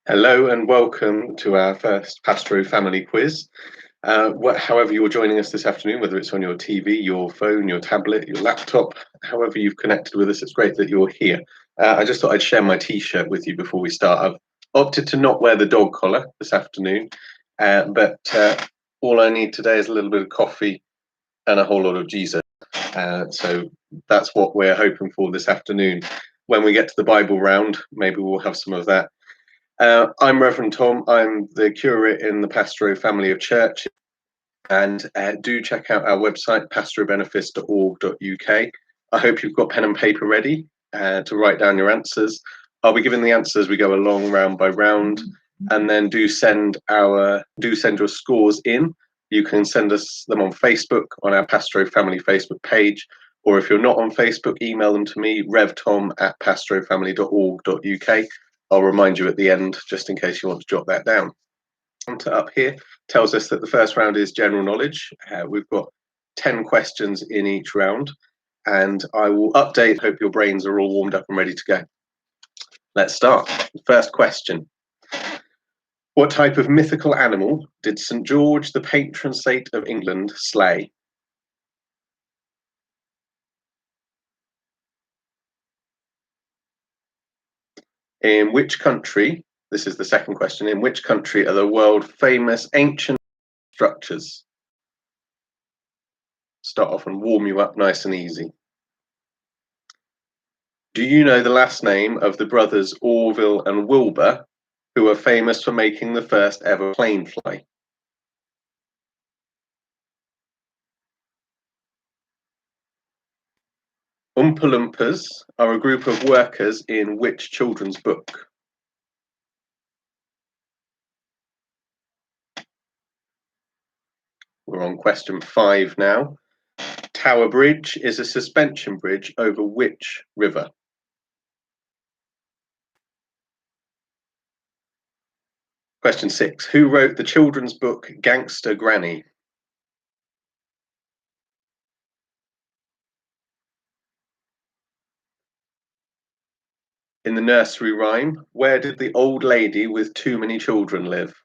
Hello and welcome to our first Pastrow family quiz. However you're joining us this afternoon, whether it's on your TV, your phone, your tablet, your laptop, however you've connected with us, it's great that you're here. I just thought I'd share my T-shirt with you before we start. I've opted to not wear the dog collar this afternoon, but all I need today is a little bit of coffee and a whole lot of Jesus. So that's what we're hoping for this afternoon. When we get to the Bible round, maybe we'll have some of that. I'm Reverend Tom. I'm the curate in the Pastrow family of church, and do check out our website, pastrowbenefice.org.uk. I hope you've got pen and paper ready to write down your answers. I'll be giving the answers as we go along round by round, and then do send your scores in. You can send us them on Facebook on our Pastrow family Facebook page, or if you're not on Facebook, email them to me, revtom@pastrowfamily.org.uk. I'll remind you at the end, just in case you want to jot that down. Up here tells us that the first round is general knowledge. We've got 10 questions in each round, and I will update. Hope your brains are all warmed up and ready to go. Let's start. First question. What type of mythical animal did St. George, the patron saint of England, slay? In which country, this is the second question, in which country are the world famous ancient structures? Start off and warm you up nice and easy. Do you know the last name of the brothers Orville and Wilbur, who are famous for making the first ever plane fly? Oompa Loompas are a group of workers in which children's book? We're on question 5 now. Tower Bridge is a suspension bridge over which river? Question 6. Who wrote the children's book Gangster Granny? In the nursery rhyme, where did the old lady with too many children live?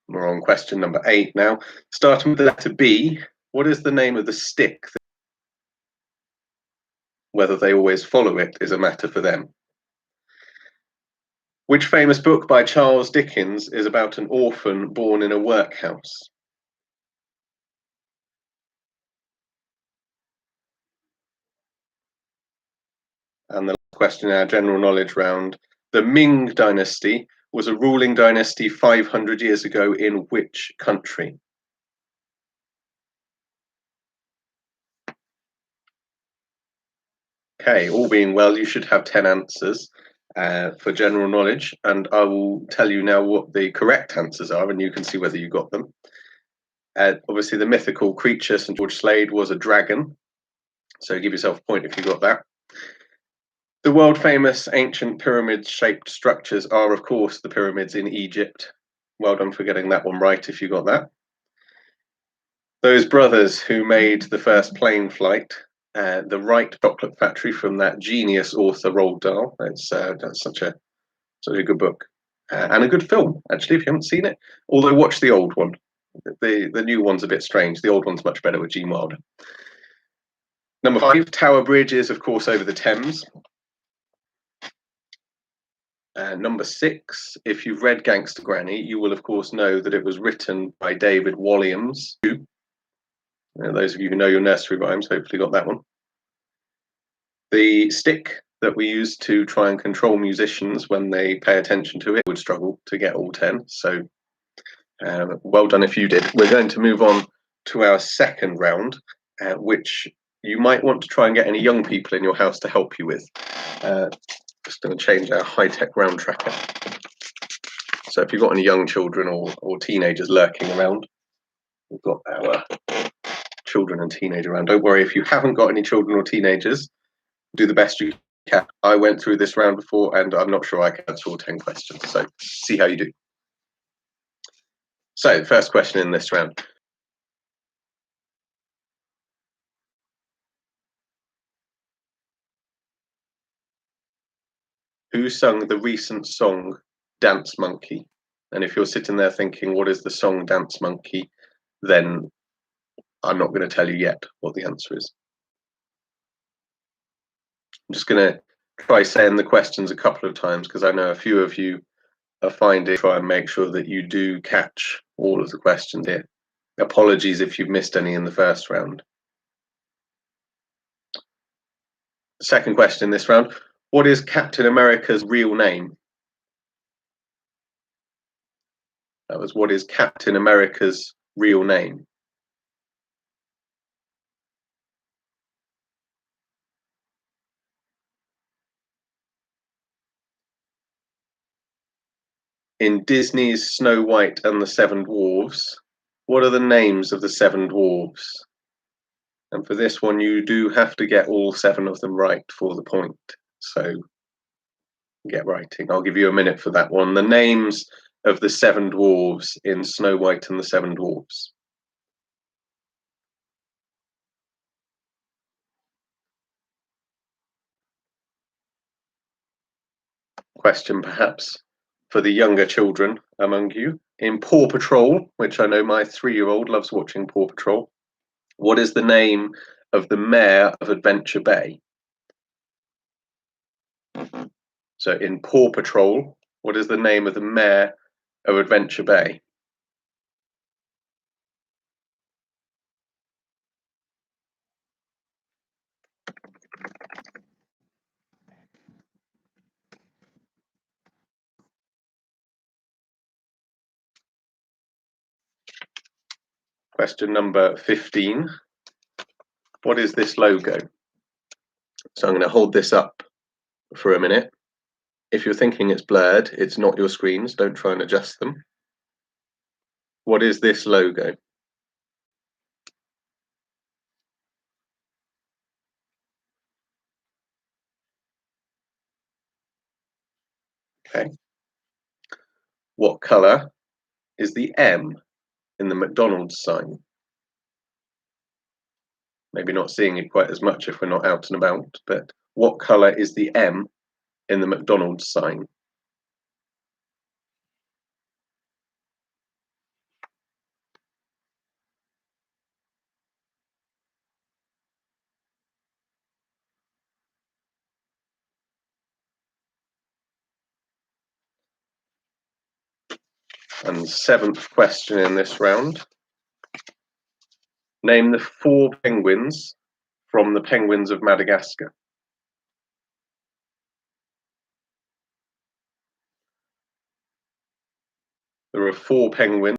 We're on question number 8 now. Starting with the letter B, what is the name of the stick? Whether they always follow it is a matter for them. Which famous book by Charles Dickens is about an orphan born in a workhouse? And the last question in our general knowledge round. The Ming dynasty was a ruling dynasty 500 years ago in which country? Okay, all being well, you should have 10 answers for general knowledge, and I will tell you now what the correct answers are, and you can see whether you got them. Obviously, the mythical creature St. George Slade was a dragon, so give yourself a point if you got that. The world famous ancient pyramid shaped structures are, of course, the pyramids in Egypt. Well done for getting that one right if you got that. Those brothers who made the first plane flight, the Wright Chocolate Factory from that genius author Roald Dahl. That's such a good book and a good film, actually, if you haven't seen it. Although watch the old one. The new one's a bit strange. The old one's much better with Gene Wilder. Number 5, Tower Bridge is, of course, over the Thames. Number 6, if you've read Gangster Granny, you will, of course, know that it was written by David Walliams. Those of you who know your nursery rhymes hopefully got that one. The stick that we use to try and control musicians when they pay attention to it would struggle to get all 10. So well done if you did. We're going to move on to our second round, which you might want to try and get any young people in your house to help you with. Just going to change our high-tech round tracker. So if you've got any young children or teenagers lurking around, we've got our children and teenager round. Don't worry if you haven't got any children or teenagers, do the best you can. I went through this round before and I'm not sure I can answer all 10 questions, so see how you do. So first question in this round. Who sung the recent song Dance Monkey? And if you're sitting there thinking, what is the song Dance Monkey? Then I'm not going to tell you yet what the answer is. I'm just going to try saying the questions a couple of times because I know a few of you are finding try and make sure that you do catch all of the questions here. Apologies if you've missed any in the first round. Second question in this round. What is Captain America's real name? That was what is Captain America's real name? In Disney's Snow White and the Seven Dwarfs, what are the names of the seven dwarves? And for this one, you do have to get all seven of them right for the point. So get writing. I'll give you a minute for that one. The names of the seven dwarves in Snow White and the Seven Dwarfs. Question perhaps for the younger children among you. In Paw Patrol, which I know my 3-year-old loves watching Paw Patrol, what is the name of the mayor of Adventure Bay? So in Paw Patrol, what is the name of the mayor of Adventure Bay? Question number 15. What is this logo? So I'm going to hold this up for a minute. If you're thinking it's blurred, it's not your screens. Don't try and adjust them. What is this logo? Okay. What colour is the M in the McDonald's sign? Maybe not seeing it quite as much if we're not out and about, but what colour is the M in the McDonald's sign? And seventh question in this round. Name the 4 penguins from the Penguins of Madagascar. There are 4 penguins.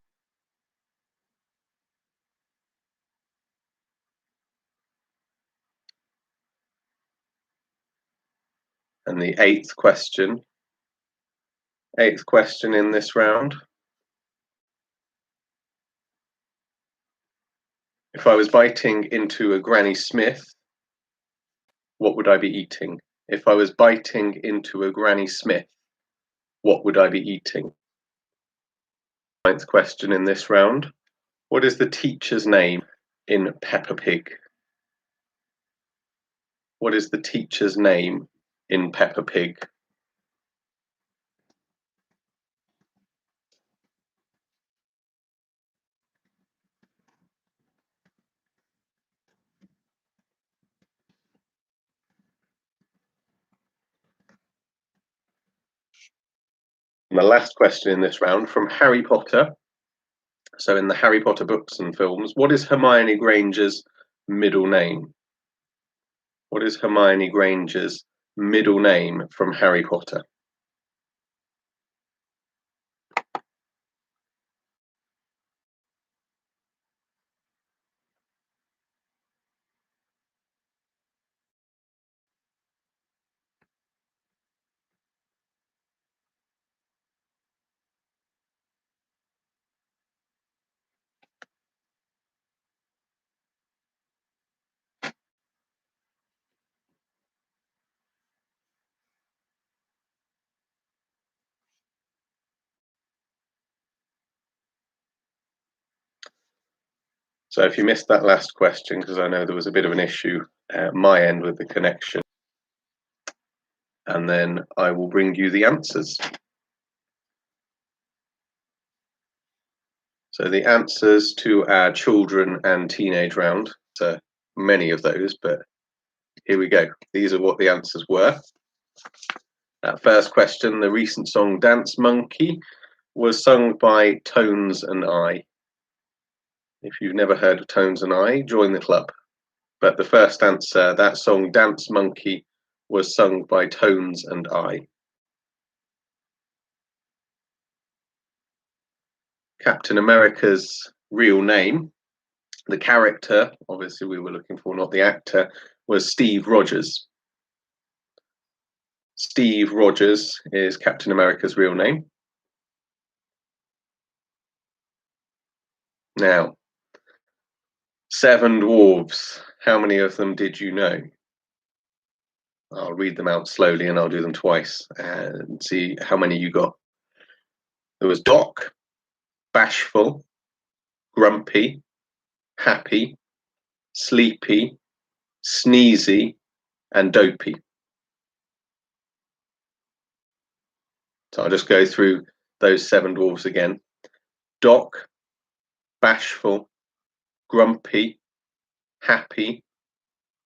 And the eighth question in this round. If I was biting into a Granny Smith, what would I be eating? If I was biting into a Granny Smith, what would I be eating? Ninth question in this round. What is the teacher's name in Peppa Pig? What is the teacher's name in Peppa Pig? And the last question in this round from Harry Potter. So in the Harry Potter books and films, what is Hermione Granger's middle name? What is Hermione Granger's middle name from Harry Potter? So if you missed that last question, because I know there was a bit of an issue at my end with the connection, and then I will bring you the answers. So the answers to our children and teenage round, so many of those, but here we go. These are what the answers were. First question, the recent song Dance Monkey was sung by Tones and I. If you've never heard of Tones and I, join the club. But the first answer, that song Dance Monkey was sung by Tones and I. Captain America's real name, the character, obviously we were looking for, not the actor, was Steve Rogers. Steve Rogers is Captain America's real name. Now, 7 dwarves, how many of them did you know? I'll read them out slowly and I'll do them twice and see how many you got. There was Doc, Bashful, Grumpy, Happy, Sleepy, Sneezy, and Dopey. So I'll just go through those 7 dwarves again. Doc, Bashful, Grumpy, Happy,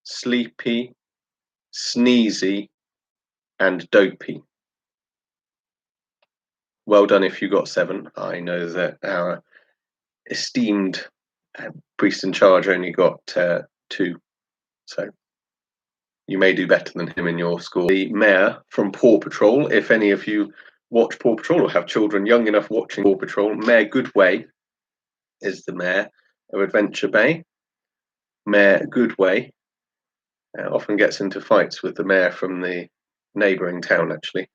Sleepy, Sneezy, and Dopey. Well done if you got 7. I know that our esteemed priest in charge only got 2, so you may do better than him in your school. The mayor from Paw Patrol, if any of you watch Paw Patrol or have children young enough watching Paw Patrol, Mayor Goodway is the mayor of Adventure Bay. Mayor Goodway often gets into fights with the mayor from the neighbouring town, actually.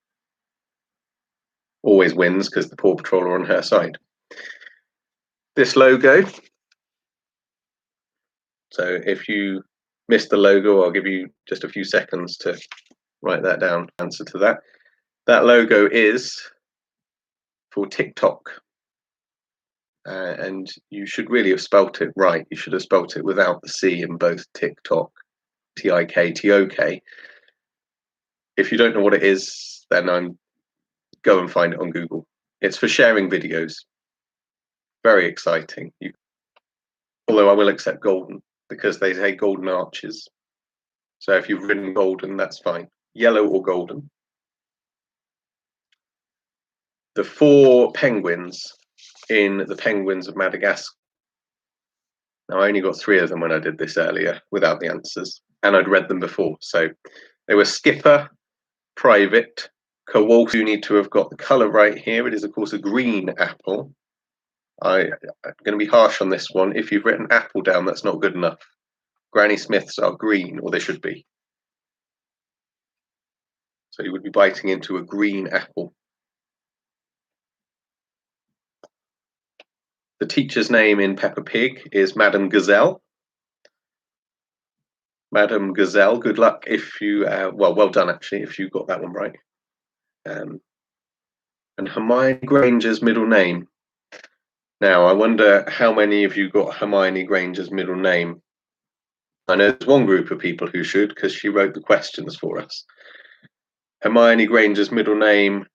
Always wins because the Paw Patrol are on her side. This logo, so if you missed the logo, I'll give you just a few seconds to write that down, answer to that. That logo is for TikTok. And you should really have spelt it right. You should have spelt it without the C in both TikTok, TikTok. If you don't know what it is, then go and find it on Google. It's for sharing videos. Very exciting. Although I will accept golden because they say golden arches. So if you've written golden, that's fine. Yellow or golden. The 4 penguins in the Penguins of Madagascar. Now, I only got 3 of them when I did this earlier without the answers, and I'd read them before. So they were Skipper, Private, Kowalski. You need to have got the colour right here. It is, of course, a green apple. I'm going to be harsh on this one. If you've written apple down, that's not good enough. Granny Smiths are green, or they should be. So you would be biting into a green apple. The teacher's name in Peppa Pig is Madame Gazelle. Madame Gazelle, good luck if you, well done actually, if you got that one right. And Hermione Granger's middle name. Now, I wonder how many of you got Hermione Granger's middle name. I know there's one group of people who should, because she wrote the questions for us. Hermione Granger's middle name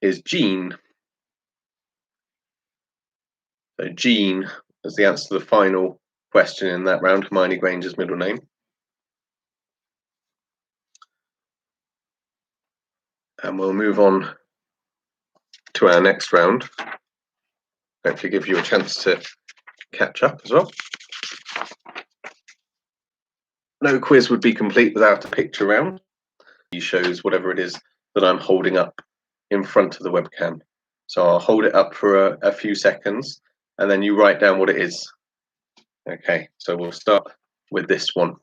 is Jean. So Jean is the answer to the final question in that round, Hermione Granger's middle name. And we'll move on to our next round. Hopefully give you a chance to catch up as well. No quiz would be complete without a picture round. He shows whatever it is that I'm holding up in front of the webcam. So I'll hold it up for a few seconds and then you write down what it is. Okay, so we'll start with this one.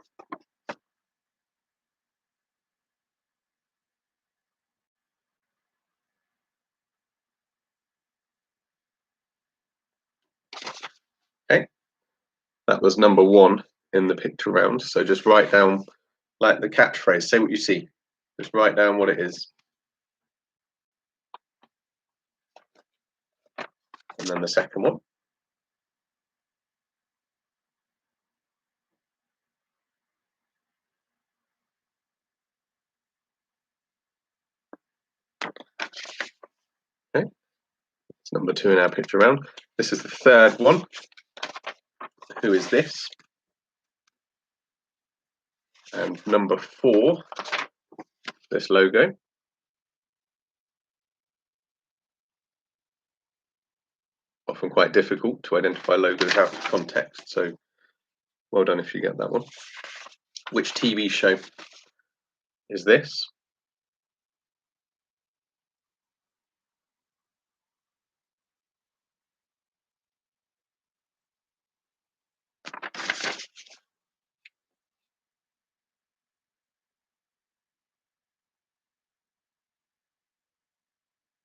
Okay, that was number 1 in the picture round. So just write down, like the catchphrase, say what you see. Just write down what it is. And then the second one. number 2 in our picture round. This is the third one. Who is this? And number 4, this logo. Often quite difficult to identify logos out of context, so well done if you get that one. Which TV show is this?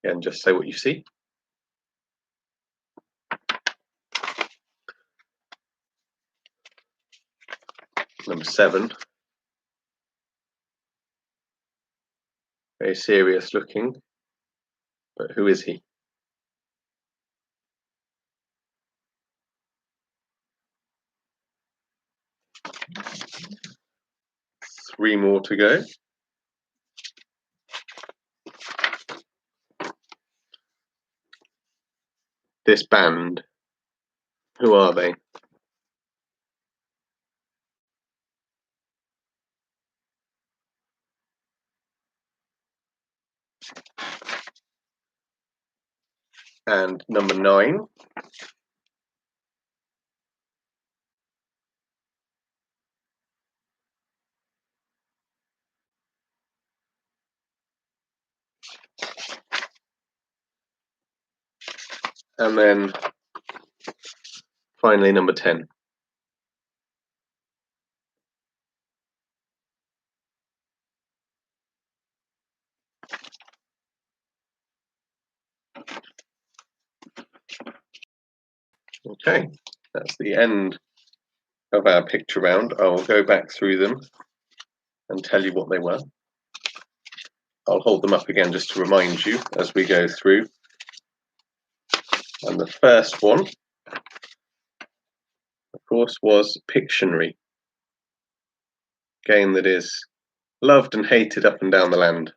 Again, just say what you see. Number 7. Very serious looking, but who is he? 3 more to go. This band, who are they? And number 9. And then finally number 10. Okay, that's the end of our picture round. I'll go back through them and tell you what they were. I'll hold them up again just to remind you as we go through. And the first one, of course, was Pictionary. Game that is loved and hated up and down the land.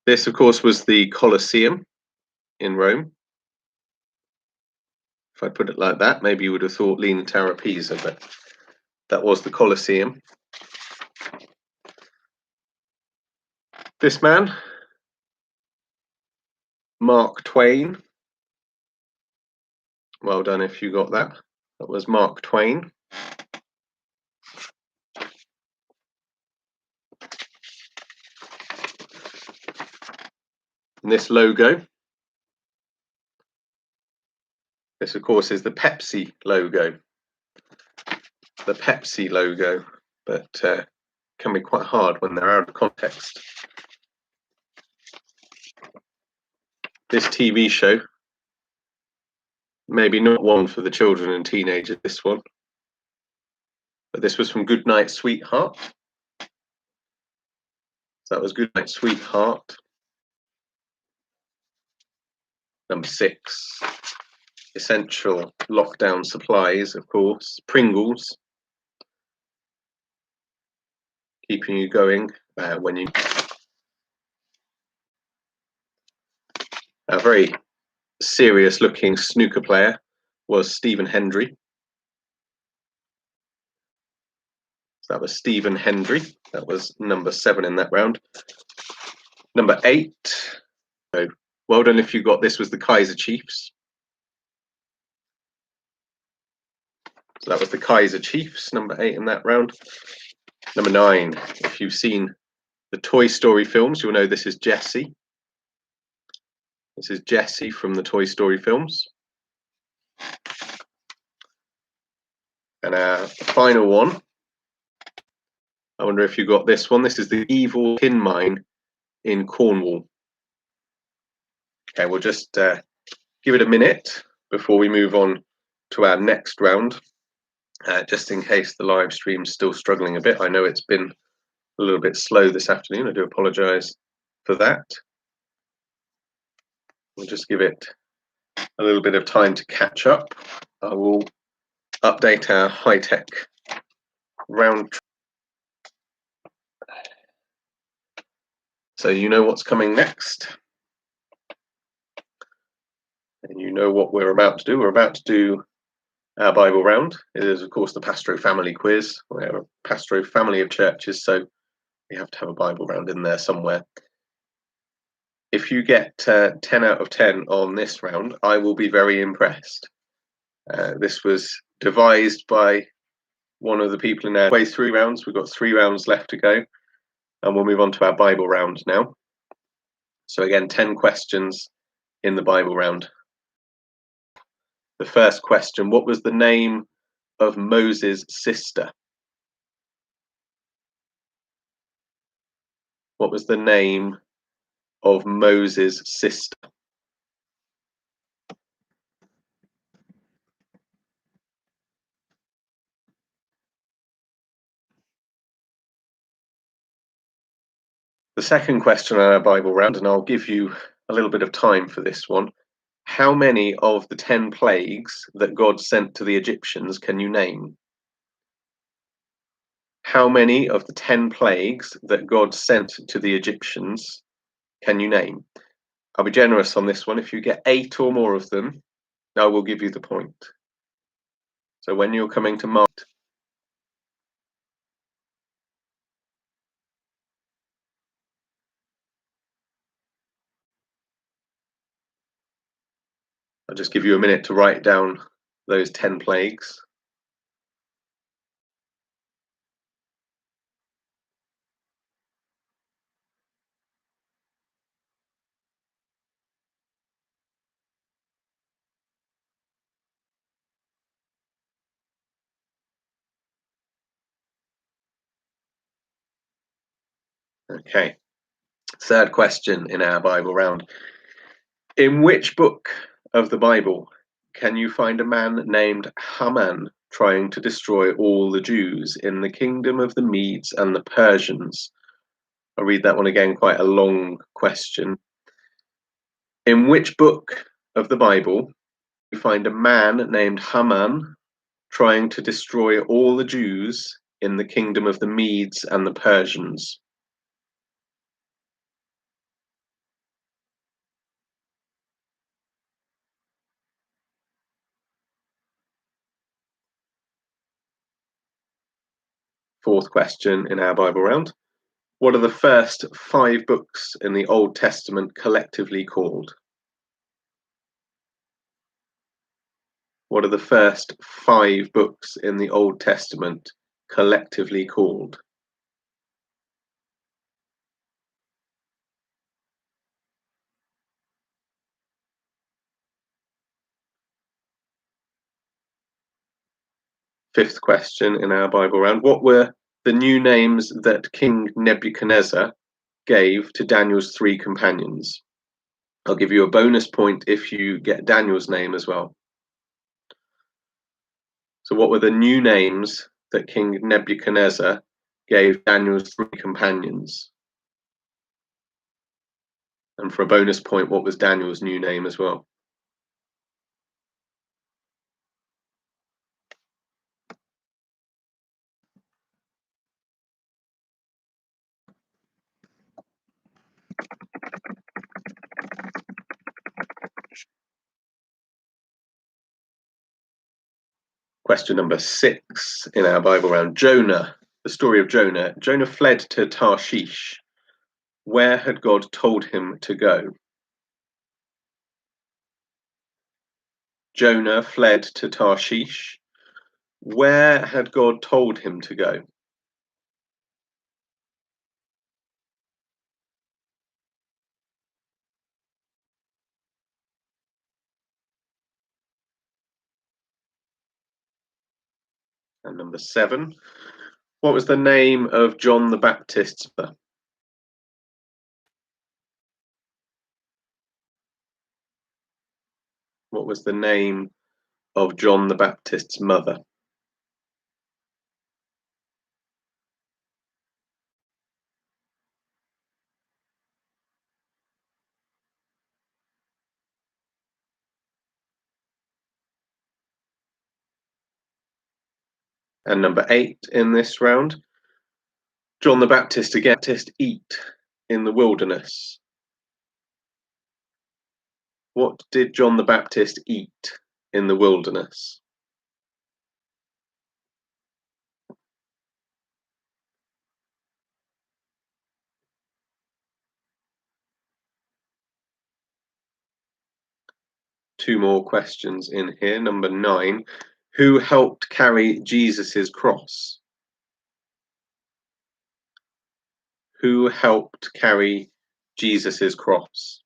This, of course, was the Colosseum in Rome. If I put it like that, maybe you would have thought Leaning Tower of Pisa, but that was the Colosseum. This man, Mark Twain. Well done if you got that. That was Mark Twain. And this logo, this of course is the Pepsi logo. The Pepsi logo, but can be quite hard when they're out of context. This TV show, maybe not one for the children and teenagers, this one, but this was from Goodnight Sweetheart. So that was Goodnight Sweetheart. Number 6, essential lockdown supplies, of course, Pringles, keeping you going when you. A very serious looking snooker player was Stephen Hendry. So that was Stephen Hendry. That was number 7 in that round. Number 8. So well done if you got this, was the Kaiser Chiefs. So that was the Kaiser Chiefs, number 8 in that round. Number 9, if you've seen the Toy Story films, you'll know this is Jessie. This is Jessie from the Toy Story films. And our final one, I wonder if you got this one. This is the Evil Tin Mine in Cornwall. Okay, we'll just give it a minute before we move on to our next round, just in case the live stream's still struggling a bit. I know it's been a little bit slow this afternoon. I do apologise for that. We'll just give it a little bit of time to catch up. I will update our high-tech round. So you know what's coming next, and you know what we're about to do. We're about to do our Bible round. It is, of course, the Pastrow family quiz. We're a Pastrow family of churches, so we have to have a Bible round in there somewhere. If you get 10 out of 10 on this round, I will be very impressed. This was devised by one of the people in our way through rounds. We've got 3 rounds left to go, and we'll move on to our Bible round now. So again, 10 questions in the Bible round. The first question: what was the name of Moses' sister? What was the name of Moses' sister? The second question on our Bible round, and I'll give you a little bit of time for this one. How many of the 10 plagues that God sent to the Egyptians can you name? How many of the 10 plagues that God sent to the Egyptians can you name? I'll be generous on this one. If you get 8 or more of them, I will give you the point. So when you're coming to mark, I'll just give you a minute to write down those 10 plagues. Okay. Third question in our Bible round. In which book of the Bible can you find a man named Haman trying to destroy all the Jews in the kingdom of the Medes and the Persians? I'll read that one again, quite a long question. In which book of the Bible you find a man named Haman trying to destroy all the Jews in the kingdom of the Medes and the Persians? Fourth question in our Bible round. What are the first 5 books in the Old Testament collectively called? What are the first 5 books in the Old Testament collectively called? Fifth question in our Bible round. What were the new names that King Nebuchadnezzar gave to Daniel's 3 companions? I'll give you a bonus point if you get Daniel's name as well. So what were the new names that King Nebuchadnezzar gave Daniel's 3 companions? And for a bonus point, what was Daniel's new name as well? Question number 6 in our Bible round. Jonah, the story of Jonah. Jonah fled to Tarshish. Where had God told him to go? Jonah fled to Tarshish. Where had God told him to go? And number 7, what was the name of John the Baptist's mother? What was the name of John the Baptist's mother? And number 8 in this round, John the Baptist again, eat. in the wilderness? What did John the Baptist eat in the wilderness? Two more questions in here. Number 9. Who helped carry Jesus's cross? Who helped carry Jesus's cross?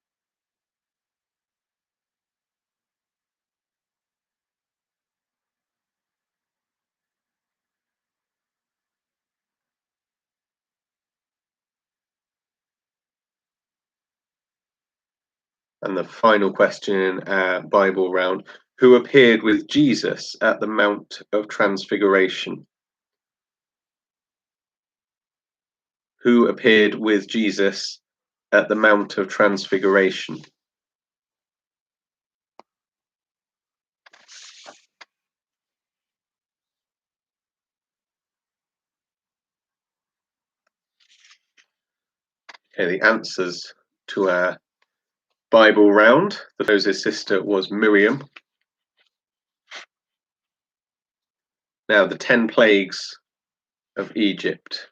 And the final question in our Bible round. Who appeared with Jesus at the Mount of Transfiguration? Who appeared with Jesus at the Mount of Transfiguration? Okay, the answers to our Bible round. Moses' sister was Miriam. Now, the 10 plagues of Egypt.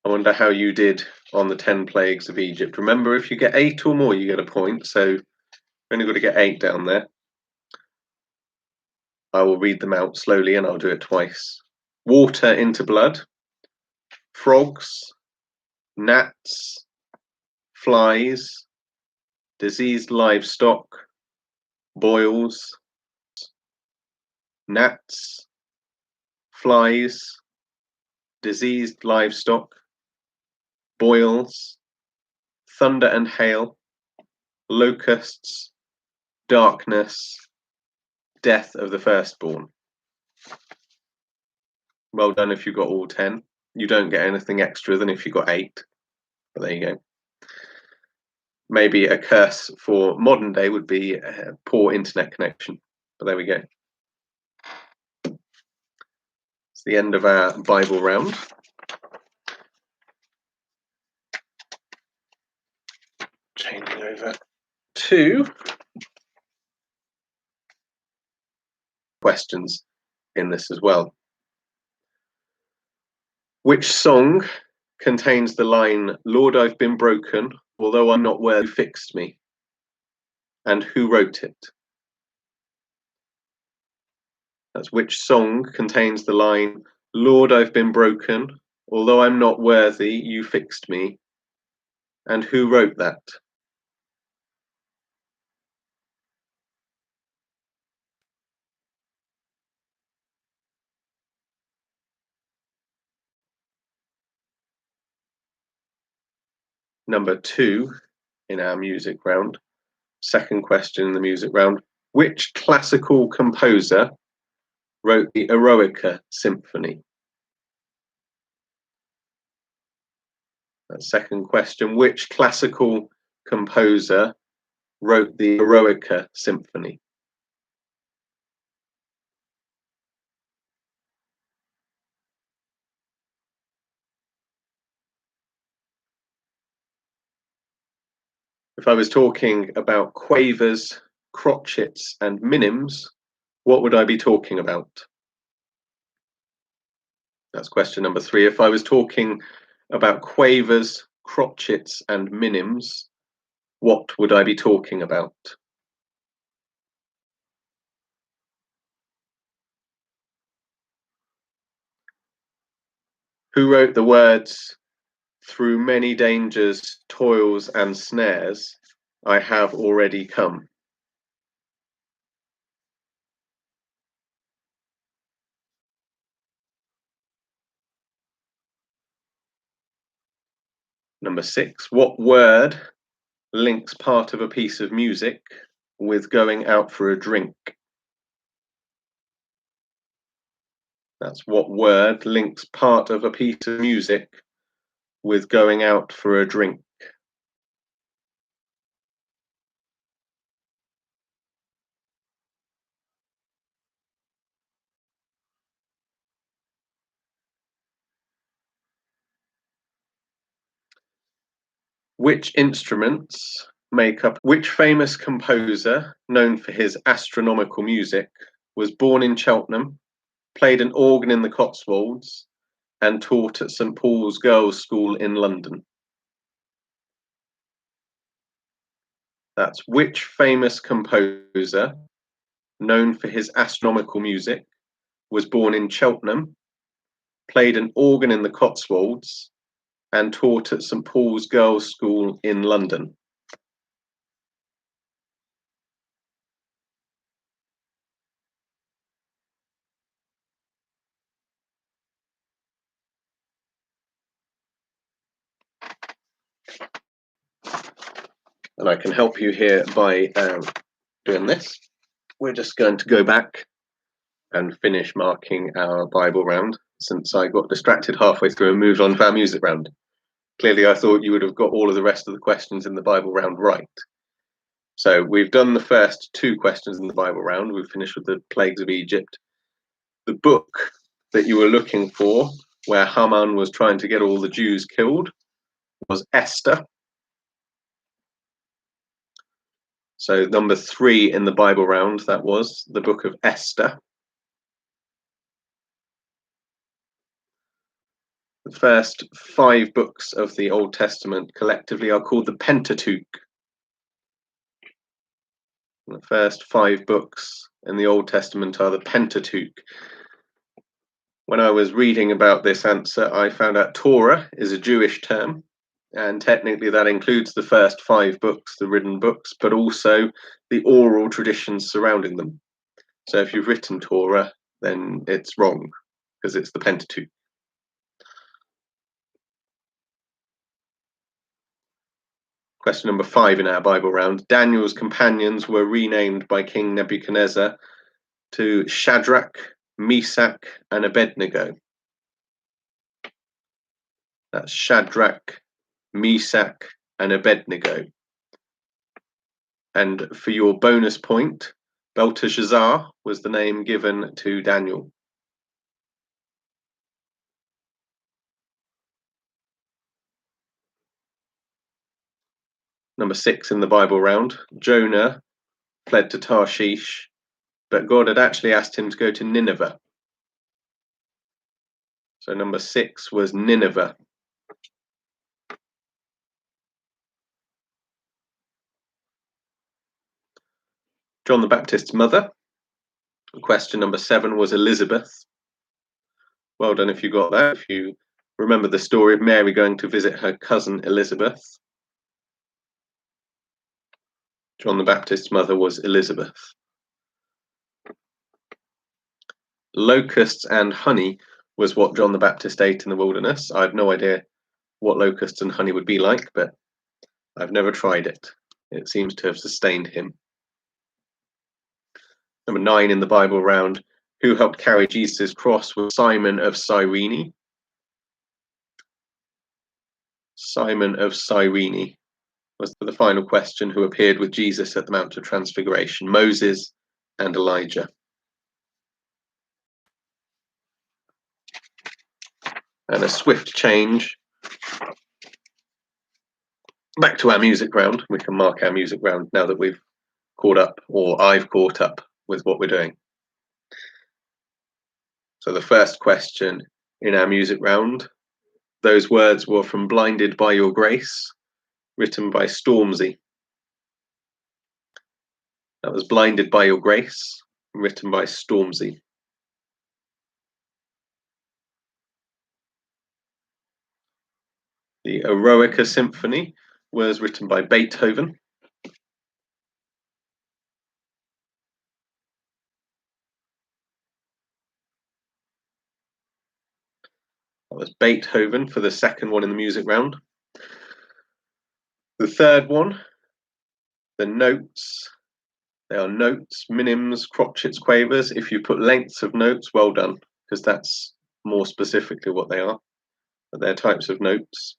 I wonder how you did on the 10 plagues of Egypt. Remember, if you get 8 or more, you get a point. So you've only got to get 8 down there. I will read them out slowly and I'll do it twice. Water into blood, frogs, gnats, flies, diseased livestock, boils, gnats, flies, diseased livestock, boils, thunder and hail, locusts, darkness, death of the firstborn. Well done if you got all 10. You don't get anything extra than if you got 8. But there you go. Maybe a curse for modern day would be a poor internet connection. But there we go. It's the end of our Bible round. Changing over to questions in this as well. Which song contains the line, "Lord, I've been broken, although I'm not where you fixed me"? And who wrote it? That's which song contains the line, "Lord, I've been broken, although I'm not worthy, you fixed me." And who wrote that? Number 2 in our music round. Second question in the music round. Which classical composer wrote the Eroica Symphony? That second question. Which classical composer wrote the Eroica Symphony? If I was talking about quavers, crotchets, and minims, what would I be talking about? That's question number 3. If I was talking about quavers, crotchets, and minims, what would I be talking about? Who wrote the words, "Through many dangers, toils, and snares, I have already come"? Number 6. What word links part of a piece of music with going out for a drink? That's what word links part of a piece of music with going out for a drink. Which instruments make up which famous composer, known for his astronomical music, was born in Cheltenham, played an organ in the Cotswolds, and taught at St Paul's Girls' School in London? That's which famous composer, known for his astronomical music, was born in Cheltenham, played an organ in the Cotswolds, and taught at St Paul's Girls' School in London? And I can help you here by doing this. We're just going to go back and finish marking our Bible round, since I got distracted halfway through and moved on to our music round. Clearly, I thought you would have got all of the rest of the questions in the Bible round right. So we've done the first two questions in the Bible round. We've finished with the plagues of Egypt. The book that you were looking for, where Haman was trying to get all the Jews killed, was Esther. So number 3 in the Bible round, that was the book of Esther. The first 5 books of the Old Testament collectively are called the Pentateuch. The first 5 books in the Old Testament are the Pentateuch. When I was reading about this answer, I found out Torah is a Jewish term, and technically that includes the first 5 books, the written books, but also the oral traditions surrounding them. So if you've written Torah, then it's wrong, because it's the Pentateuch. Question number 5 in our Bible round. Daniel's companions were renamed by King Nebuchadnezzar to Shadrach, Meshach, and Abednego. That's Shadrach, Meshach, and Abednego. And for your bonus point, Belteshazzar was the name given to Daniel. Number 6 in the Bible round. Jonah fled to Tarshish, but God had actually asked him to go to Nineveh. So number 6 was Nineveh. John the Baptist's mother. Question number 7 was Elizabeth. Well done if you got that. If you remember the story of Mary going to visit her cousin Elizabeth. John the Baptist's mother was Elizabeth. Locusts and honey was what John the Baptist ate in the wilderness. I have no idea what locusts and honey would be like, but I've never tried it. It seems to have sustained him. Number 9 in the Bible round. Who helped carry Jesus' cross was Simon of Cyrene. Simon of Cyrene was the final question, who appeared with Jesus at the Mount of Transfiguration. Moses and Elijah. And a swift change back to our music round. We can mark our music round now that we've caught up, or I've caught up with what we're doing. So the first question in our music round, those words were from Blinded by Your Grace, written by Stormzy. That was Blinded by Your Grace, written by Stormzy. The Eroica Symphony was written by Beethoven. That was Beethoven for the second one in the music round. The third one, the notes. They are notes, minims, crotchets, quavers. If you put lengths of notes, well done, because that's more specifically what they are. But they're types of notes.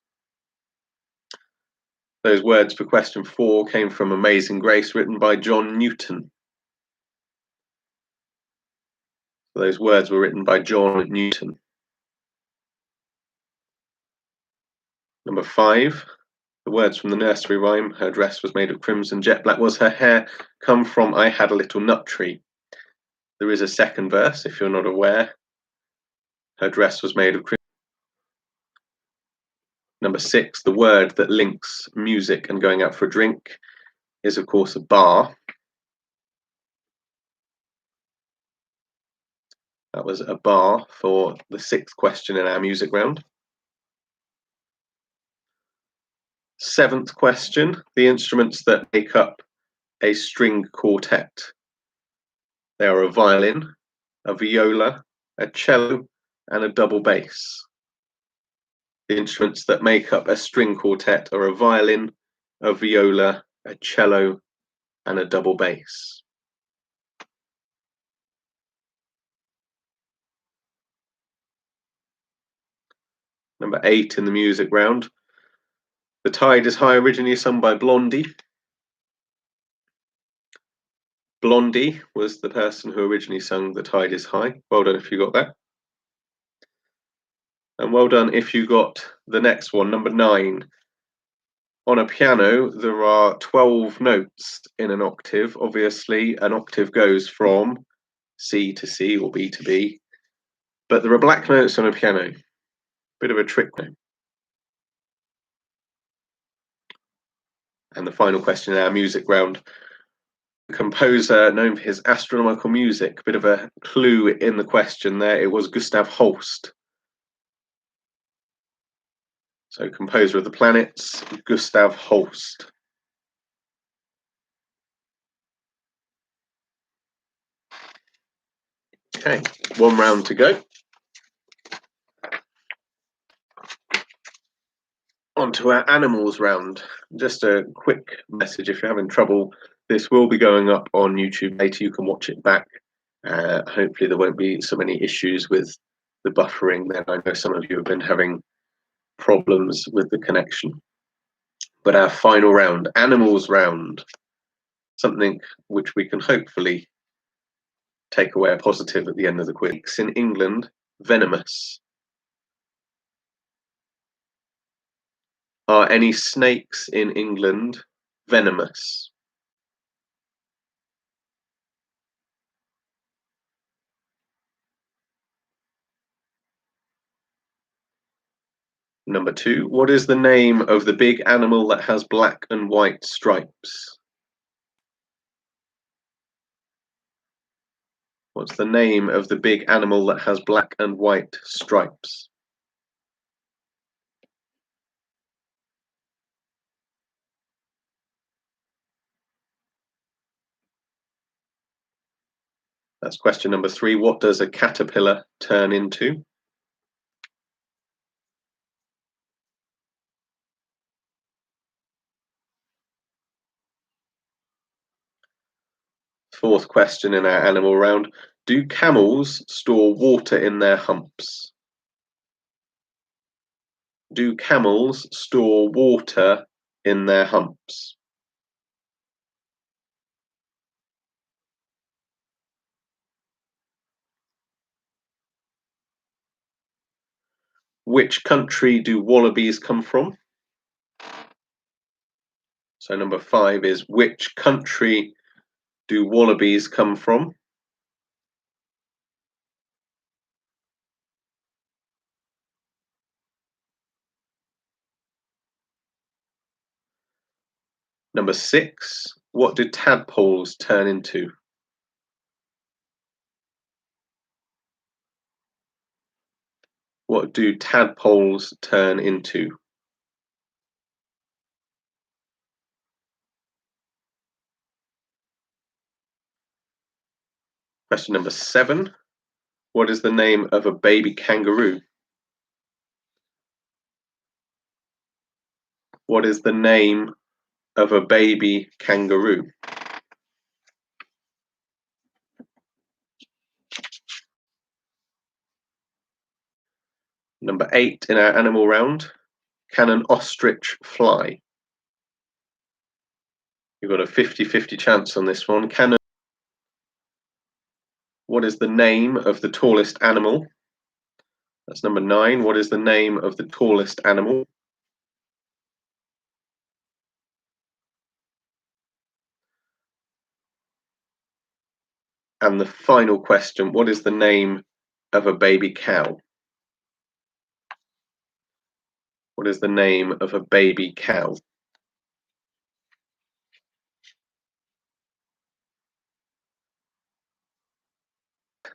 Those words for question 4 came from Amazing Grace, written by John Newton. Those words were written by John Newton. Number 5, The words from the nursery rhyme, her dress was made of crimson jet black, was her hair come from I had a little nut tree. There is a second verse, if you're not aware. Her dress was made of crimson. Number 6, the word that links music and going out for a drink is, of course, a bar. That was a bar for the 6th question in our music round. 7th question, the instruments that make up a string quartet. They are a violin, a viola, a cello, and a double bass. The instruments that make up a string quartet are a violin, a viola, a cello, and a double bass. Number 8 in the music round. The Tide is High, originally sung by Blondie. Blondie was the person who originally sung The Tide is High. Well done if you got that. And well done if you got the next one, number 9. On a piano, there are 12 notes in an octave. Obviously, an octave goes from C to C or B to B. But there are black notes on a piano. Bit of a trick there. And the final question in our music round. Composer known for his astronomical music. Bit of a clue in the question there. It was Gustav Holst. So composer of the planets, Gustav Holst. Okay, one round to go. On to our animals round. Just a quick message, if you're having trouble, this will be going up on YouTube later. You can watch it back. Hopefully there won't be so many issues with the buffering that I know some of you have been having problems with the connection. But our final round, animals round, something which we can hopefully take away a positive at the end of the quiz. In England, venomous. Are any snakes in England venomous? Number 2, what is the name of the big animal that has black and white stripes? What's the name of the big animal that has black and white stripes? That's question number 3. What does a caterpillar turn into? Fourth question in our animal round. Do camels store water in their humps? Do camels store water in their humps? Which country do wallabies come from? So number 5 is, which country do wallabies come from? Number 6, what do tadpoles turn into? What do tadpoles turn into? Question number 7, what is the name of a baby kangaroo? What is the name of a baby kangaroo? Number 8 in our animal round, can an ostrich fly? You've got a 50-50 chance on this one. What is the name of the tallest animal? That's number 9. What is the name of the tallest animal? And the final question, what is the name of a baby cow? What is the name of a baby cow?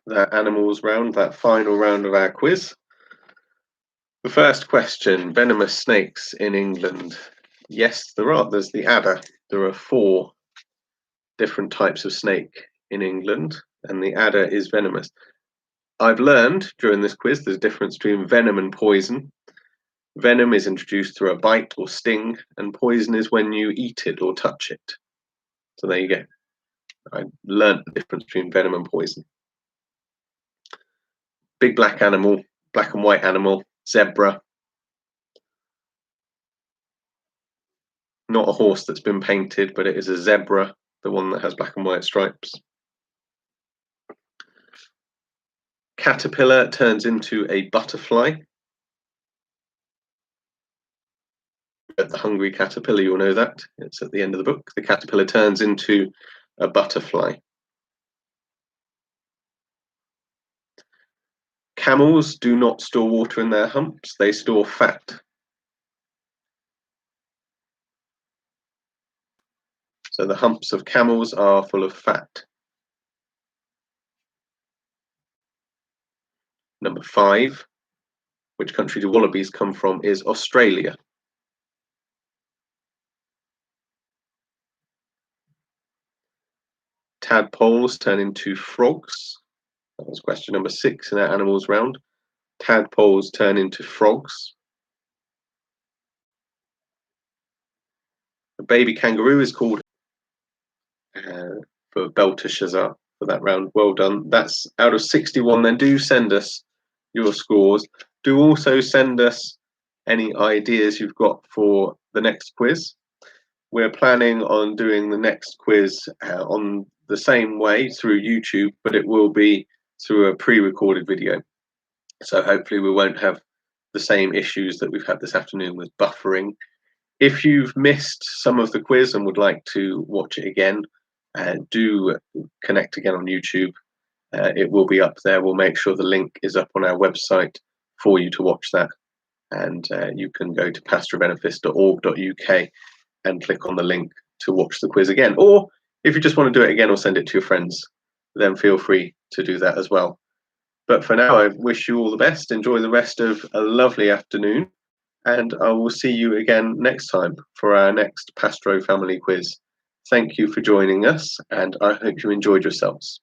That animals round, that final round of our quiz. The first question, venomous snakes in England. Yes, there are. There's the adder. There are 4 different types of snake in England, and the adder is venomous. I've learned during this quiz there's a difference between venom and poison. Venom is introduced through a bite or sting, and poison is when you eat it or touch it. So there you go. I learned the difference between venom and poison. Big black animal, black and white animal, zebra. Not a horse that's been painted, but it is a zebra, the one that has black and white stripes. Caterpillar turns into a butterfly. The Hungry Caterpillar, you'll know that. It's at the end of the book. The caterpillar turns into a butterfly. Camels do not store water in their humps, they store fat. So the humps of camels are full of fat. Number 5, which country do wallabies come from, is Australia. Tadpoles turn into frogs. That was question number 6 in our animals round. Tadpoles turn into frogs. A baby kangaroo is called for Belteshazzar for that round. Well done. That's out of 61. Then do send us your scores. Do also send us any ideas you've got for the next quiz. We're planning on doing the next quiz on the same way through YouTube, but it will be through a pre-recorded video. So hopefully we won't have the same issues that we've had this afternoon with buffering. If you've missed some of the quiz and would like to watch it again, do connect again on YouTube. It will be up there. We'll make sure the link is up on our website for you to watch that. And you can go to pastrowbenefice.org.uk and click on the link to watch the quiz again. Or if you just want to do it again or send it to your friends, then feel free to do that as well. But for now, I wish you all the best. Enjoy the rest of a lovely afternoon. And I will see you again next time for our next Pastrow family quiz. Thank you for joining us, and I hope you enjoyed yourselves.